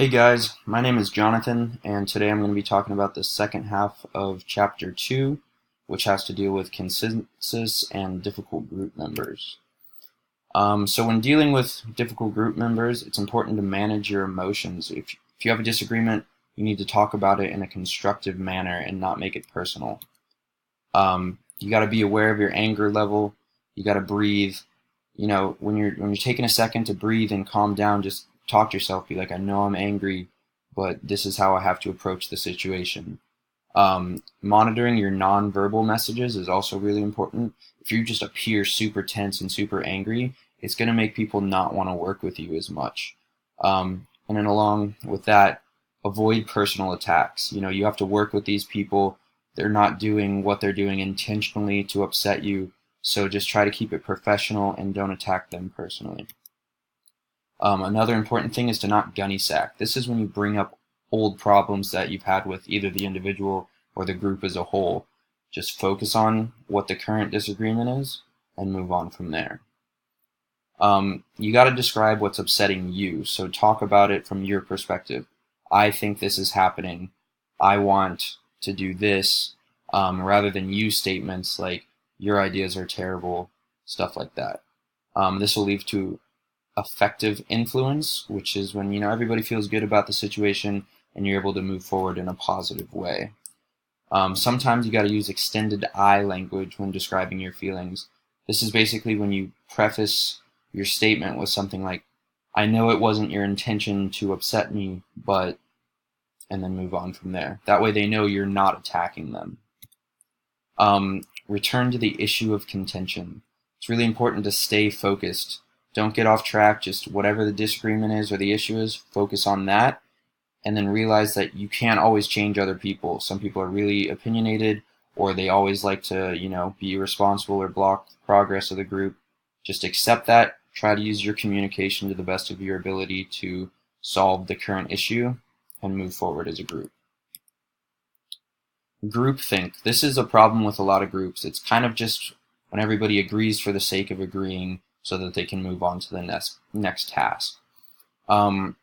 Hey guys, my name is Jonathan, and today I'm going to be talking about the second half of Chapter 2, which has to deal with consensus and difficult group members. So when dealing with difficult group members, it's important to manage your emotions. If you have a disagreement, you need to talk about it in a constructive manner and not make it personal. You got to be aware of your anger level. You got to breathe. You know, when you're taking a second to breathe and calm down, just talk to yourself. Be like, I know I'm angry, but this is how I have to approach the situation. Monitoring your nonverbal messages is also really important. If you just appear super tense and super angry, it's going to make people not want to work with you as much. And then along with that, avoid personal attacks. You know, you have to work with these people. They're not doing what they're doing intentionally to upset you. So just try to keep it professional and don't attack them personally. Another important thing is to not gunny sack. This is when you bring up old problems that you've had with either the individual or the group as a whole. Just focus on what the current disagreement is and move on from there. You got to describe what's upsetting you. So talk about it from your perspective. I think this is happening. I want to do this, rather than you statements like your ideas are terrible, stuff like that. This will lead to effective influence, which is when everybody feels good about the situation and you're able to move forward in a positive way. Sometimes you got to use extended I language when describing your feelings. This is basically when you preface your statement with something like, I know it wasn't your intention to upset me, but, and then move on from there. That way they know you're not attacking them. Return to the issue of contention. It's really important to stay focused. Don't get off track. Just whatever the disagreement is or the issue is, focus on that. And then realize that you can't always change other people. Some people are really opinionated, or they always like to, be irresponsible or block the progress of the group. Just accept that. Try to use your communication to the best of your ability to solve the current issue and move forward as a group. Groupthink. This is a problem with a lot of groups. It's kind of just when everybody agrees for the sake of agreeing so that they can move on to the next task. Some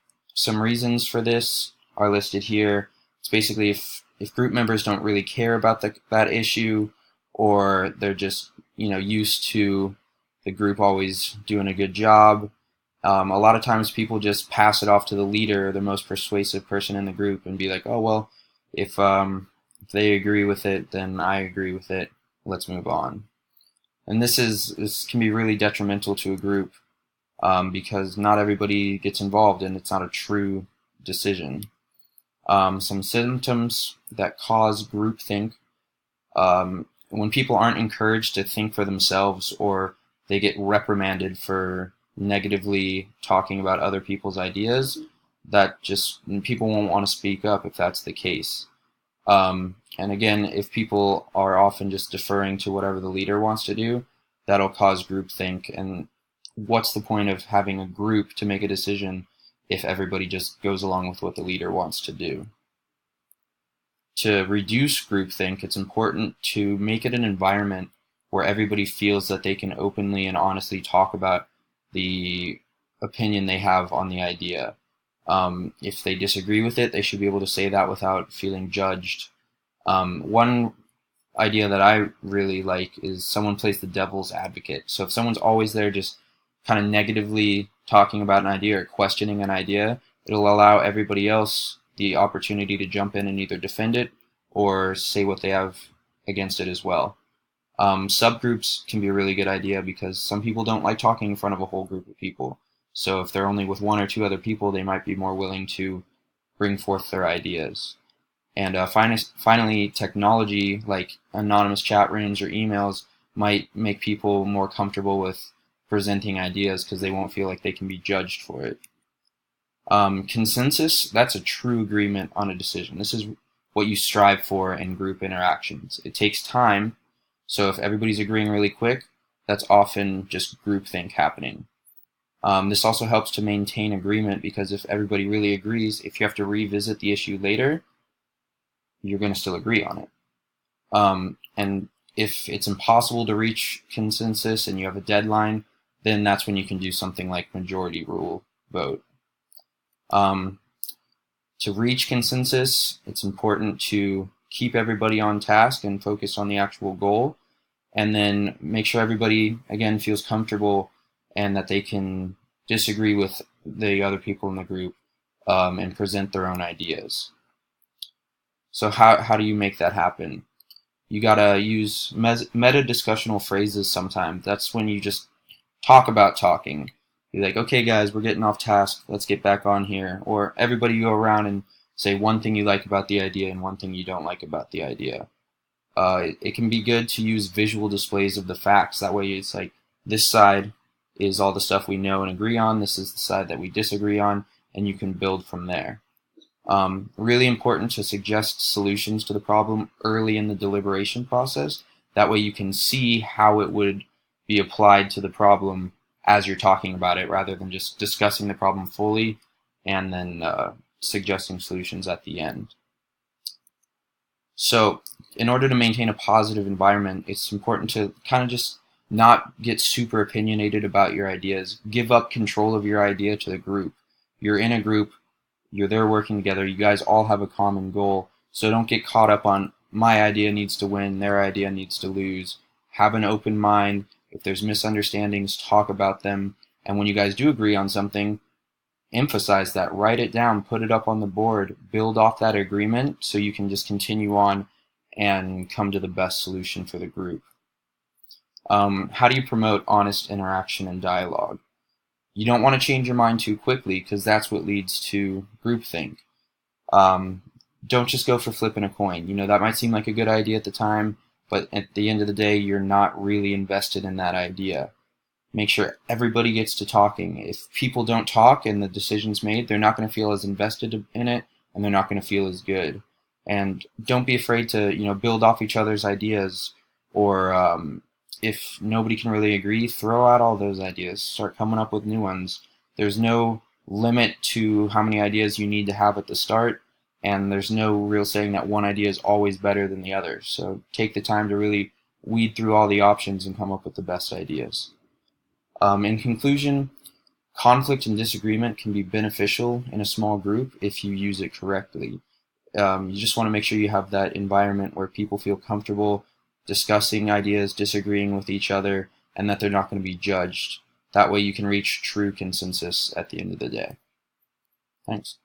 reasons for this are listed here. It's basically if group members don't really care about that issue, or they're just used to the group always doing a good job. A lot of times people just pass it off to the leader, the most persuasive person in the group, and be like, oh well, if they agree with it, then I agree with it. Let's move on. And this can be really detrimental to a group, because not everybody gets involved and it's not a true decision. Some symptoms that cause groupthink: when people aren't encouraged to think for themselves, or they get reprimanded for negatively talking about other people's ideas, that just people won't want to speak up if that's the case. And again, if people are often just deferring to whatever the leader wants to do, that'll cause groupthink. And what's the point of having a group to make a decision if everybody just goes along with what the leader wants to do? To reduce groupthink, it's important to make it an environment where everybody feels that they can openly and honestly talk about the opinion they have on the idea. If they disagree with it, they should be able to say that without feeling judged. One idea that I really like is someone plays the devil's advocate. So if someone's always there just kind of negatively talking about an idea or questioning an idea, it'll allow everybody else the opportunity to jump in and either defend it or say what they have against it as well. Subgroups can be a really good idea because some people don't like talking in front of a whole group of people. So if they're only with one or two other people, they might be more willing to bring forth their ideas. And finally, technology like anonymous chat rooms or emails might make people more comfortable with presenting ideas because they won't feel like they can be judged for it. Consensus, that's a true agreement on a decision. This is what you strive for in group interactions. It takes time, so if everybody's agreeing really quick, that's often just groupthink happening. This also helps to maintain agreement, because if everybody really agrees, if you have to revisit the issue later, you're going to still agree on it. And if it's impossible to reach consensus and you have a deadline, then that's when you can do something like majority rule vote. To reach consensus, it's important to keep everybody on task and focus on the actual goal, and then make sure everybody, again, feels comfortable and that they can disagree with the other people in the group and present their own ideas. So how do you make that happen? You gotta use meta-discussional phrases sometimes. That's when you just talk about talking. You're like, okay guys, we're getting off task, let's get back on here. Or everybody go around and say one thing you like about the idea and one thing you don't like about the idea. It can be good to use visual displays of the facts. That way it's like, this side is all the stuff we know and agree on, this is the side that we disagree on, and you can build from there. Really important to suggest solutions to the problem early in the deliberation process. That way you can see how it would be applied to the problem as you're talking about it, rather than just discussing the problem fully and then suggesting solutions at the end. So in order to maintain a positive environment, it's important to kind of just not get super opinionated about your ideas. Give up control of your idea to the group. You're in a group, you're there working together, you guys all have a common goal, so don't get caught up on my idea needs to win, their idea needs to lose. Have an open mind. If there's misunderstandings, talk about them, and when you guys do agree on something, emphasize that, write it down, put it up on the board, build off that agreement so you can just continue on and come to the best solution for the group. How do you promote honest interaction and dialogue? You don't want to change your mind too quickly, because that's what leads to groupthink. Don't just go for flipping a coin. You know, that might seem like a good idea at the time, but at the end of the day, you're not really invested in that idea. Make sure everybody gets to talking. If people don't talk and the decision's made, they're not going to feel as invested in it, and they're not going to feel as good. And don't be afraid to, build off each other's ideas, or if nobody can really agree, throw out all those ideas. Start coming up with new ones. There's no limit to how many ideas you need to have at the start, and there's no real saying that one idea is always better than the other. So take the time to really weed through all the options and come up with the best ideas. In conclusion, conflict and disagreement can be beneficial in a small group if you use it correctly. You just want to make sure you have that environment where people feel comfortable discussing ideas, disagreeing with each other, and that they're not going to be judged. That way you can reach true consensus at the end of the day. Thanks.